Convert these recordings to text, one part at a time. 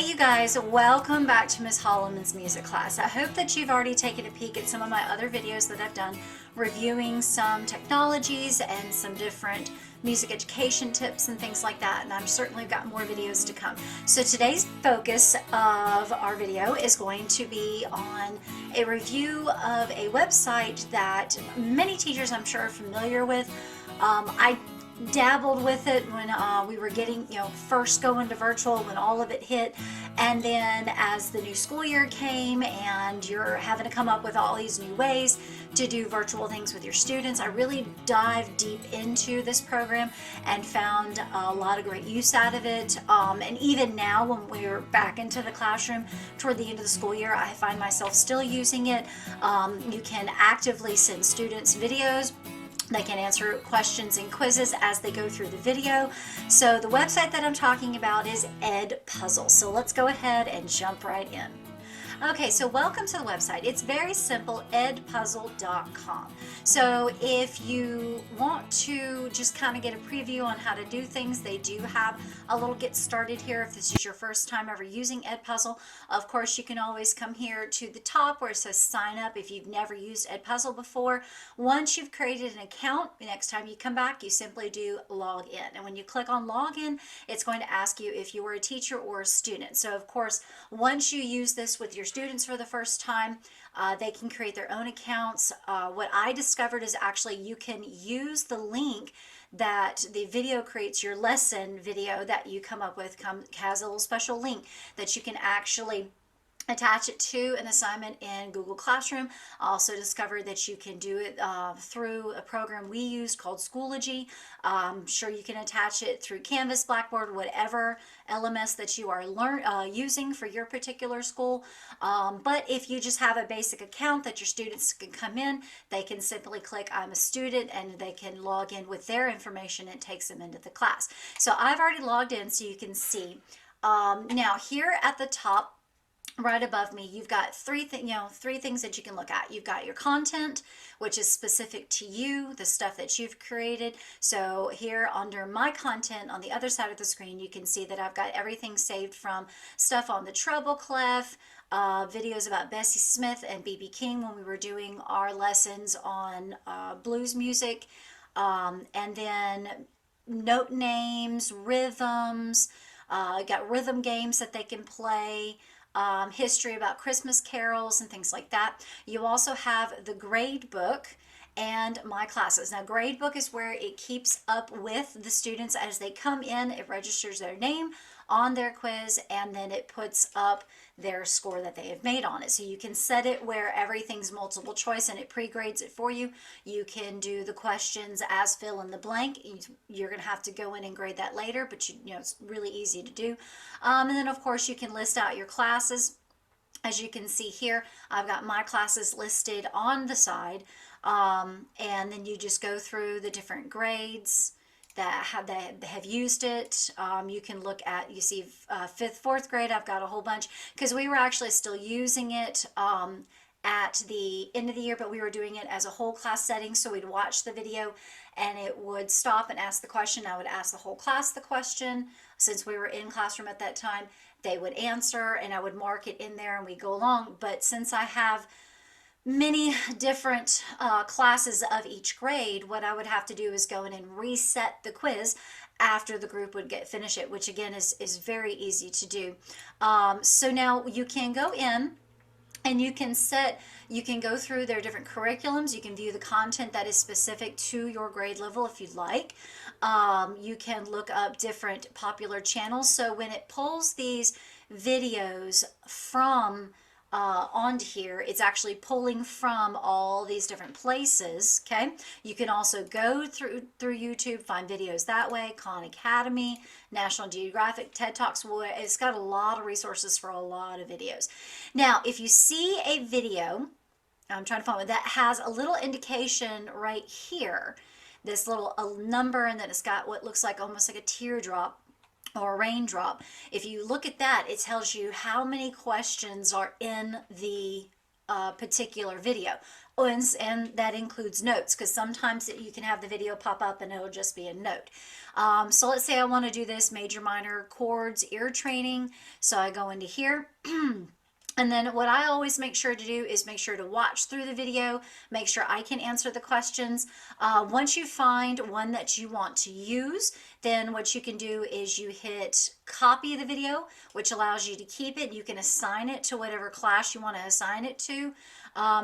Hey you guys, welcome back to Miss Holloman's music class. I hope that you've already taken a peek at some of my other videos that I've done reviewing some technologies and some different music education tips and things like that, and I'm certainly got more videos to come. So today's focus of our video is going to be on a review of a website that many teachers I'm sure are familiar with. I dabbled with it when we were getting, first going to virtual when all of it hit. And then as the new school year came and you're having to come up with all these new ways to do virtual things with your students, I really dived deep into this program and found a lot of great use out of it. And even now when we're back into the classroom toward the end of the school year, I find myself still using it. You can actively send students videos. They can answer questions and quizzes as they go through the video. So the website that I'm talking about is Edpuzzle. So let's go ahead and jump right in. Okay, so welcome to the website. It's very simple, edpuzzle.com. So if you want to just kind of get a preview on how to do things, they do have a little get started here if this is your first time ever using Edpuzzle. Of course, you can always come here to the top where it says sign up if you've never used Edpuzzle before. Once you've created an account, the next time you come back, you simply do log in. And when you click on login, it's going to ask you if you were a teacher or a student. So of course, once you use this with your students for the first time, they can create their own accounts. What I discovered is actually you can use the link that the video creates, your lesson video that you come up with has a little special link that you can actually attach it to an assignment in Google Classroom. I also discovered that you can do it through a program we use called Schoology. I'm sure you can attach it through Canvas, Blackboard, whatever LMS that you are using for your particular school. But if you just have a basic account that your students can come in, they can simply click I'm a student and they can log in with their information and it takes them into the class. So I've already logged in so you can see. Now here at the top, right above me, you've got three things that you can look at. You've got your content, which is specific to you, the stuff that you've created. So here under my content on the other side of the screen, you can see that I've got everything saved from stuff on the treble clef, videos about Bessie Smith and B.B. King when we were doing our lessons on blues music, and then note names, rhythms, got rhythm games that they can play, history about Christmas carols and things like that. You also have the grade book and my classes. Now, grade book is where it keeps up with the students as they come in. It registers their name on their quiz and then it puts up their score that they have made on it. So you can set it where everything's multiple choice and it pre-grades it for you. You can do the questions as fill in the blank. You're going to have to go in and grade that later, but it's really easy to do. And then of course you can list out your classes. As you can see here, I've got my classes listed on the side, and then you just go through the different grades that have used it. You can look at, you see 5th, 4th grade, I've got a whole bunch because we were actually still using it at the end of the year, but we were doing it as a whole class setting. So we'd watch the video and it would stop and ask the question. I would ask the whole class the question. Since we were in classroom at that time, they would answer and I would mark it in there and we go along. But since I have many different classes of each grade, what I would have to do is go in and reset the quiz after the group would finish it, which again is very easy to do. So now you can go in and you can go through their different curriculums. You can view the content that is specific to your grade level if you'd like. You can look up different popular channels. So when it pulls these videos from onto here, it's actually pulling from all these different places. Okay, you can also go through YouTube, find videos that way. Khan Academy, National Geographic, TED Talks. It's got a lot of resources for a lot of videos. Now if you see a video, I'm trying to find one that has a little indication right here, this little number, and then it's got what looks like almost like a teardrop or a raindrop. If you look at that, it tells you how many questions are in the particular video. Oh, and that includes notes, because sometimes you can have the video pop up and it'll just be a note. So let's say I want to do this major minor chords ear training. So I go into here. And then what I always make sure to do is make sure to watch through the video, make sure I can answer the questions. Once you find one that you want to use, then what you can do is you hit copy the video, which allows you to keep it. You can assign it to whatever class you want to assign it to.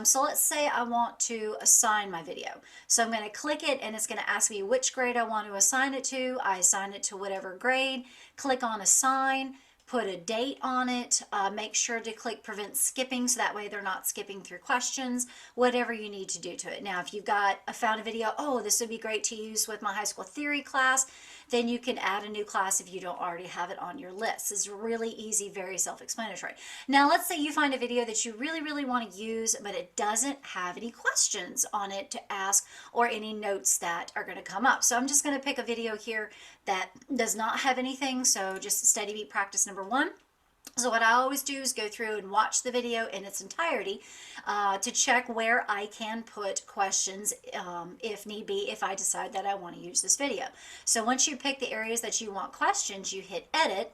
So let's say I want to assign my video. So I'm going to click it and it's going to ask me which grade I want to assign it to. I assign it to whatever grade, click on assign, put a date on it, make sure to click prevent skipping so that way they're not skipping through questions, whatever you need to do to it. Now if you've got found a video, oh, this would be great to use with my high school theory class, then you can add a new class if you don't already have it on your list. It's really easy, very self-explanatory. Now let's say you find a video that you really want to use, but it doesn't have any questions on it to ask or any notes that are going to come up. So I'm just going to pick a video here that does not have anything, so just steady beat practice number 1. So what I always do is go through and watch the video in its entirety to check where I can put questions if need be, if I decide that I want to use this video. So once you pick the areas that you want questions, you hit edit,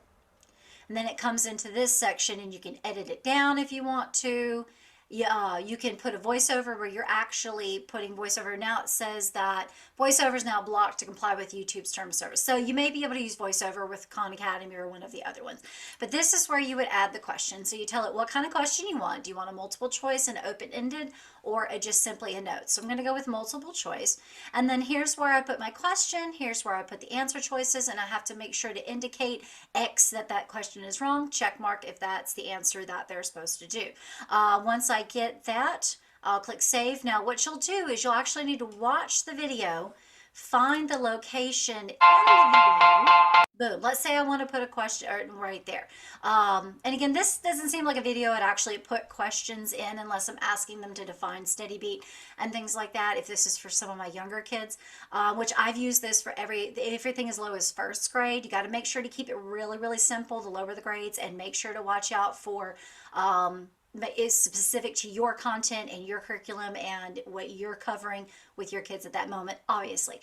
and then it comes into this section and you can edit it down if you want to. You can put a voiceover where you're actually putting voiceover. Now it says that voiceover is now blocked to comply with YouTube's term of service. So you may be able to use voiceover with Khan Academy or one of the other ones. But this is where you would add the question. So you tell it what kind of question you want. Do you want a multiple choice and open-ended, or just simply a note? So I'm going to go with multiple choice. And then here's where I put my question. Here's where I put the answer choices. And I have to make sure to indicate X that question is wrong. Check mark if that's the answer that they're supposed to do. Once I get that, I'll click save. Now what you'll do is you'll actually need to watch the video, find the location in the video. Boom. Let's say I want to put a question right there. And again, this doesn't seem like a video I'd actually put questions in unless I'm asking them to define steady beat and things like that. If this is for some of my younger kids, which I've used this for everything as low as first grade. You got to make sure to keep it really simple to lower the grades, and make sure to watch out for is specific to your content and your curriculum and what you're covering with your kids at that moment, obviously.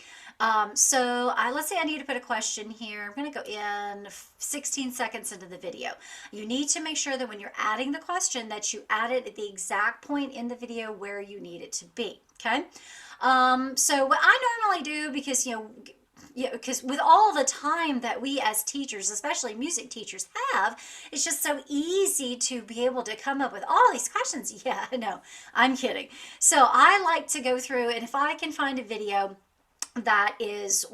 So let's say I need to put a question here. I'm going to go in 16 seconds into the video. You need to make sure that when you're adding the question that you add it at the exact point in the video where you need it to be, okay? So what I normally do, because because with all the time that we as teachers, especially music teachers, have, it's just so easy to be able to come up with all these questions. Yeah, no, I'm kidding. So I like to go through, and if I can find a video that is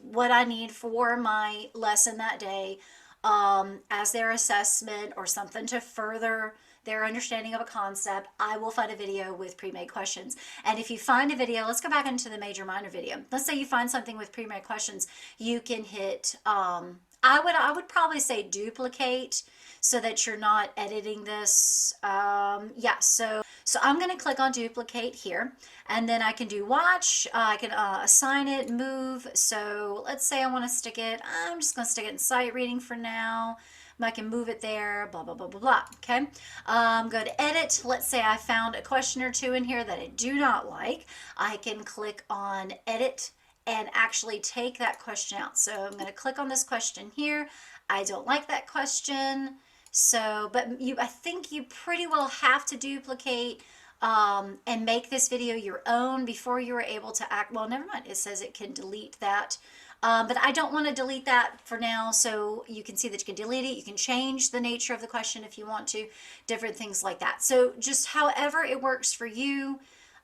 what I need for my lesson that day, as their assessment or something to further their understanding of a concept, I will find a video with pre-made questions. And if you find a video, let's go back into the major minor video. Let's say you find something with pre-made questions, you can hit, I would probably say duplicate so that you're not editing this. Yeah, so I'm going to click on duplicate here, and then I can do watch. I can assign it, move. So let's say I want to stick it, I'm just going to stick it in sight reading for now. I can move it there, blah, blah, blah, blah, blah, okay? Go to edit. Let's say I found a question or two in here that I do not like. I can click on edit and actually take that question out. So I'm going to click on this question here. I don't like that question. So, but I think you pretty well have to duplicate and make this video your own before you were able to well, never mind. It says it can delete that. But I don't want to delete that for now, so you can see that you can delete it. You can change the nature of the question if you want to, different things like that. So just however it works for you.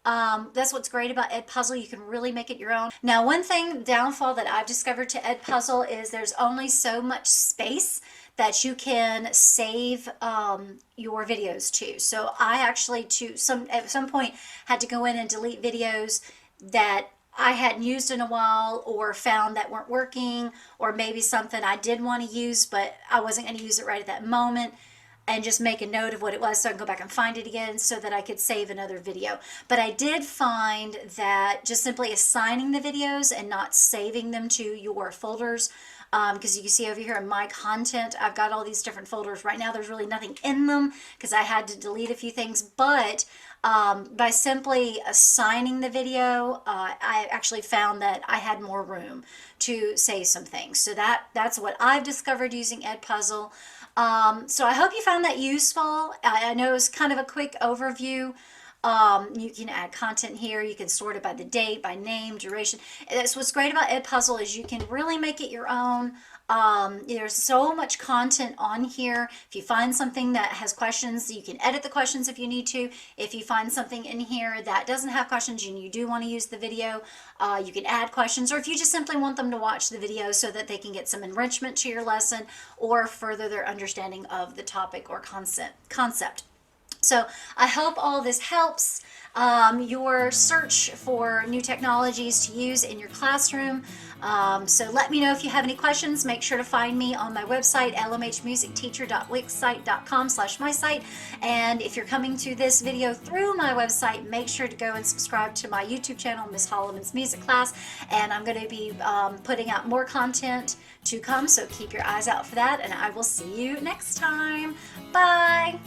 That's what's great about Edpuzzle. You can really make it your own. Now, one downfall that I've discovered to Edpuzzle is there's only so much space that you can save your videos to. So I actually at some point had to go in and delete videos that I hadn't used in a while, or found that weren't working, or maybe something I did want to use but I wasn't going to use it right at that moment. and just make a note of what it was so I can go back and find it again so that I could save another video. But I did find that just simply assigning the videos and not saving them to your folders, because you can see over here in my content, I've got all these different folders. Right now there's really nothing in them because I had to delete a few things, but by simply assigning the video, I actually found that I had more room to say some things. So that's what I've discovered using Edpuzzle. So I hope you found that useful. I know it's kind of a quick overview. You can add content here. You can sort it by the date, by name, duration. That's what's great about Edpuzzle is you can really make it your own. There's so much content on here. If you find something that has questions, you can edit the questions if you need to. If you find something in here that doesn't have questions and you do want to use the video, you can add questions, or if you just simply want them to watch the video so that they can get some enrichment to your lesson or further their understanding of the topic or concept. So I hope all this helps your search for new technologies to use in your classroom. So let me know if you have any questions. Make sure to find me on my website, lmhmusicteacher.wixsite.com/mysite. And if you're coming to this video through my website, make sure to go and subscribe to my YouTube channel, Miss Holloman's Music Class. And I'm going to be putting out more content to come, so keep your eyes out for that. And I will see you next time. Bye!